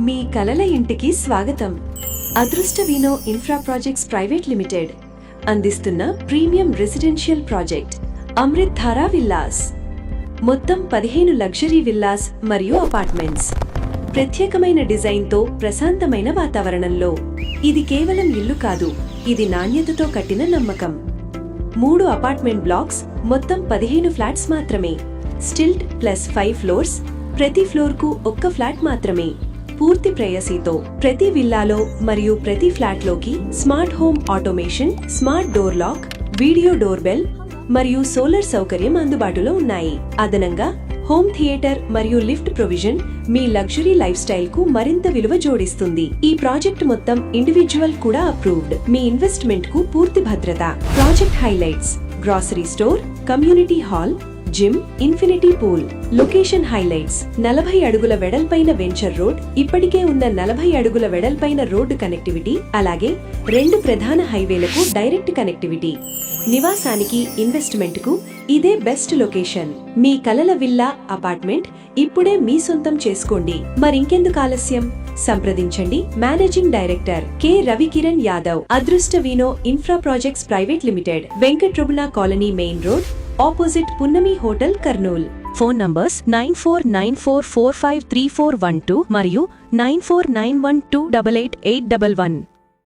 మీ కలల ఇంటికి స్వాగతం. Adrushta Veeno infra projects private limited అందిస్తున్న premium residential project Amrit Dhara villas. మొత్తం 15 లగ్జరీ విల్లాస్ మరియు అపార్ట్మెంట్స్. ప్రత్యేకమైన డిజైన్తో ప్రశాంతమైన వాతావరణంలో. ఇది కేవలం ఇల్లు కాదు, ఇది నాణ్యతతో కట్టిన నమ్మకం. 3 అపార్ట్మెంట్ బ్లాక్స్, మొత్తం 15 ఫ్లాట్స్ మాత్రమే. స్టిల్ట్ ప్లస్ 5 ఫ్లోర్స్, ప్రతి ఫ్లోర్కు ఒక్క ఫ్లాట్ మాత్రమే. పూర్తి ప్రేయసీతో ప్రతి విల్లాలో మరియు ప్రతి ఫ్లాట్లోకి smart home automation, smart door lock, video door bell మరియు సోలార్ సౌకర్యం అందుబాటులో ఉన్నాయి. అదనంగా హోమ్ థియేటర్ మరియు లిఫ్ట్ ప్రొవిజన్ మీ లగ్జరీ లైఫ్ స్టైల్ కు మరింత విలువ జోడిస్తుంది. ఈ ప్రాజెక్ట్ మొత్తం ఇండివిజువల్ కూడా అప్రూవ్డ్. మీ ఇన్వెస్ట్మెంట్ కు పూర్తి భద్రత. Project highlights: grocery store, community hall, gym, infinity pool. Location highlights: 40 అడుగుల వెడల్పైన వెంచర్ రోడ్, ఇప్పటికే ఉన్న 40 అడుగుల వెడల్పైన రోడ్డు కనెక్టివిటీ, అలాగే 2 ప్రధాన హైవేలకు డైరెక్ట్ కనెక్టివిటీ. నివాసానికి, ఇన్వెస్ట్మెంట్ కు ఇదే బెస్ట్ లొకేషన్. మీ కలల విల్లా, అపార్ట్మెంట్ ఇప్పుడే మీ సొంతం చేసుకోండి. మరింకెందుకు ఆలస్యం? సంప్రదించండి managing director K Ravikiran Yadav, Adrushta Veeno infra projects private limited, Venkatramana colony, main road, opposite Punnami hotel, Kurnool. Phone numbers 9494453412 మరియు 9491288811.